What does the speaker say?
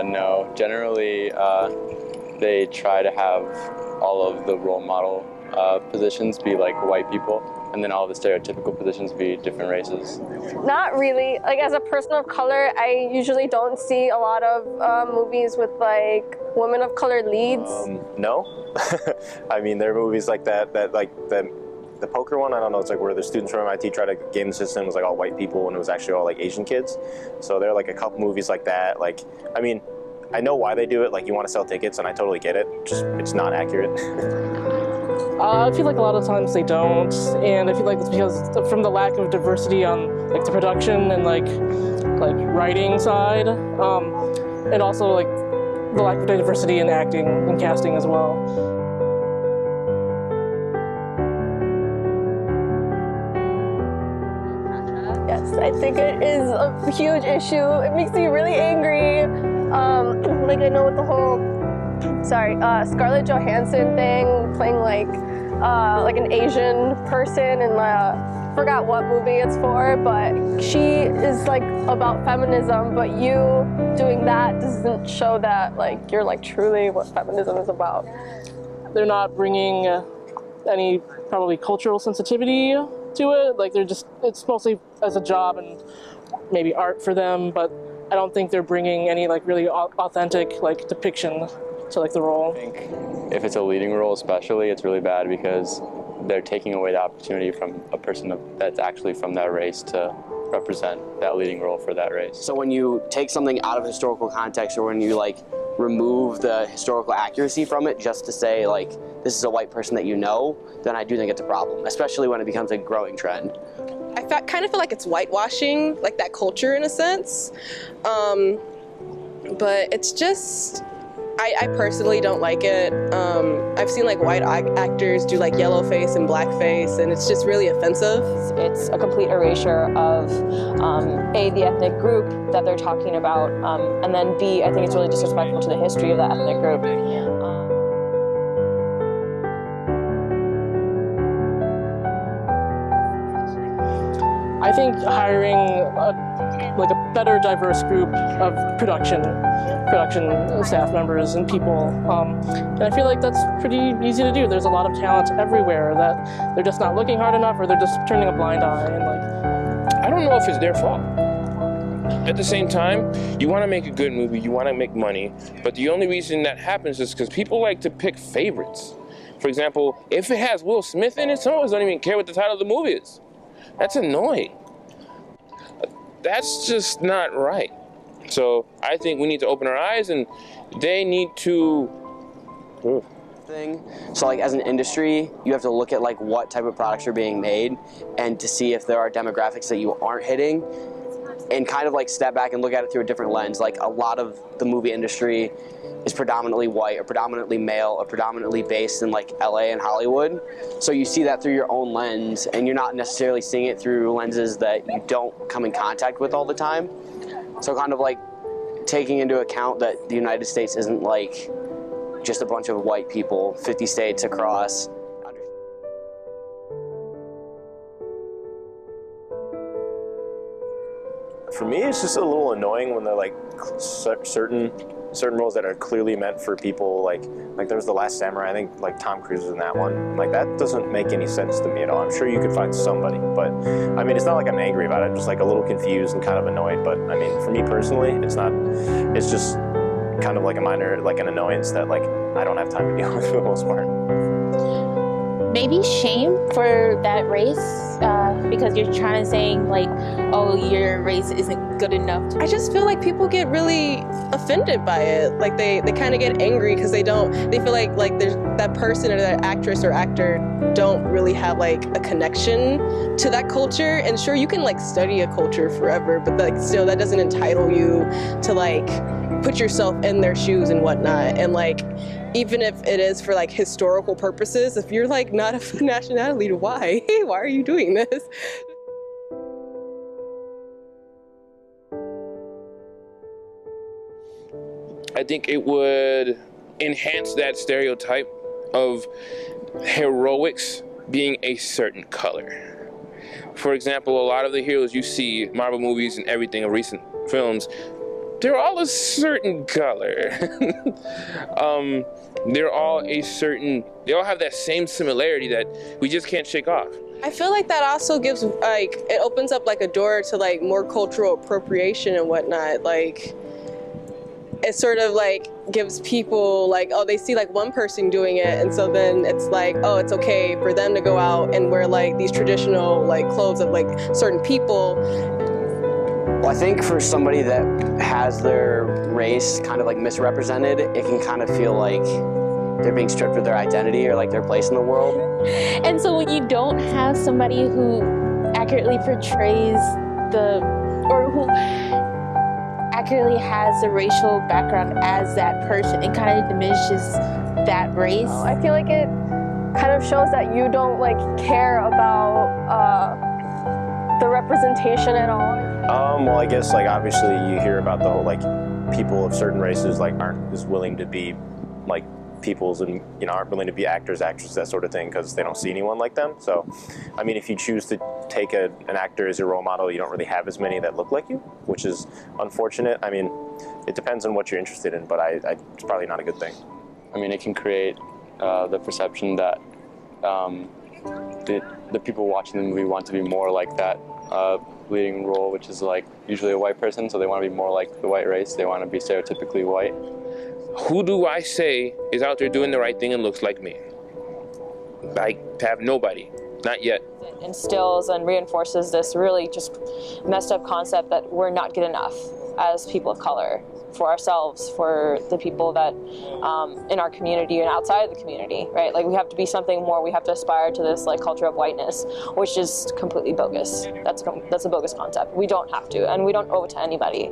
No. Generally, they try to have all of the role model positions be like white people, and then all the stereotypical positions be different races. Not really. Like, as a person of color, I usually don't see a lot of movies with like women of color leads. No. I mean, there are movies like that the poker one, I don't know, it's like where the students from MIT try to game the system. It was like all white people and it was actually all like Asian kids. So there are like a couple movies like that. Like, I mean, I know why they do it. Like, you want to sell tickets and I totally get it. Just, it's not accurate. I feel like a lot of times they don't, and I feel like it's because from the lack of diversity on like the production and like writing side, and also like the lack of diversity in acting and casting as well. Yes, I think it is a huge issue. It makes me really angry. Like, I know with the whole, Scarlett Johansson thing, playing like an Asian person, and forgot what movie it's for, but she is like about feminism, but you doing that doesn't show that like you're like truly what feminism is about. They're not bringing any probably cultural sensitivity to it. Like, it's mostly as a job and maybe art for them, but I don't think they're bringing any like really authentic like depiction to like the role. I think if it's a leading role especially, it's really bad because they're taking away the opportunity from a person that's actually from that race to represent that leading role for that race. So when you take something out of historical context, or when you like remove the historical accuracy from it just to say like this is a white person that you know, then I do think it's a problem, especially when it becomes a growing trend. I kind of feel like it's whitewashing, like that culture in a sense, but it's just, I personally don't like it. I've seen like white actors do like yellow face and black face, and it's just really offensive. It's a complete erasure of A, the ethnic group that they're talking about, and then B, I think it's really disrespectful to the history of that ethnic group. I think hiring a better diverse group of production staff members and people, and I feel like that's pretty easy to do. There's a lot of talent everywhere that they're just not looking hard enough, or they're just turning a blind eye. And like, I don't know if it's their fault. At the same time, you want to make a good movie, you want to make money, but the only reason that happens is because people like to pick favorites. For example, if it has Will Smith in it, some of us don't even care what the title of the movie is. That's annoying. That's just not right. So I think we need to open our eyes, and they need to So like as an industry, you have to look at like what type of products are being made, and to see if there are demographics that you aren't hitting, and kind of like step back and look at it through a different lens. Like, a lot of the movie industry is predominantly white, or predominantly male, or predominantly based in like LA and Hollywood. So you see that through your own lens, and you're not necessarily seeing it through lenses that you don't come in contact with all the time. So kind of like taking into account that the United States isn't like just a bunch of white people, 50 states across. For me, it's just a little annoying when they're like certain roles that are clearly meant for people like there was The Last Samurai. I think like Tom Cruise was in that one. Like, that doesn't make any sense to me at all. I'm sure you could find somebody, but I mean, it's not like I'm angry about it. I'm just like a little confused and kind of annoyed. But I mean, for me personally, it's not. It's just kind of like a minor, like an annoyance that like I don't have time to deal with for the most part. Maybe shame for that race, because you're trying to say like, oh, your race isn't good enough. I just feel like people get really offended by it. Like they kind of get angry because they feel like there's that person or that actress or actor don't really have like a connection to that culture. And sure, you can like study a culture forever, but like still that doesn't entitle you to like put yourself in their shoes and whatnot. And like, even if it is for like historical purposes, if you're like not a nationality, why? Why are you doing this? I think it would enhance that stereotype of heroics being a certain color. For example, a lot of the heroes you see, Marvel movies and everything, recent films, they're all a certain color. They're all they all have that same similarity that we just can't shake off. I feel like that also gives, like, it opens up like a door to like more cultural appropriation and whatnot. Like, it sort of like gives people like, oh, they see like one person doing it, and so then it's like, oh, it's okay for them to go out and wear like these traditional like clothes of like certain people. Well, I think for somebody that has their race kind of like misrepresented, it can kind of feel like they're being stripped of their identity or like their place in the world. And so when you don't have somebody who accurately portrays or who accurately has the racial background as that person, it kind of diminishes that race. I feel like it kind of shows that you don't like care about the representation at all. Well, I guess like obviously you hear about the whole like people of certain races like aren't as willing to be like peoples and aren't willing to be actors, actresses, that sort of thing because they don't see anyone like them. So, I mean, if you choose to take an actor as your role model, you don't really have as many that look like you, which is unfortunate. I mean, it depends on what you're interested in, but it's probably not a good thing. I mean, it can create the perception that the people watching the movie want to be more like that leading role, which is like usually a white person, so they want to be more like the white race. They want to be stereotypically white. Who do I say is out there doing the right thing and looks like me? I have nobody, not yet. It instills and reinforces this really just messed up concept that we're not good enough as people of color, for ourselves, for the people that in our community and outside of the community, right? Like we have to be something more. We have to aspire to this like culture of whiteness, which is completely bogus. That's a bogus concept. We don't have to, and we don't owe it to anybody.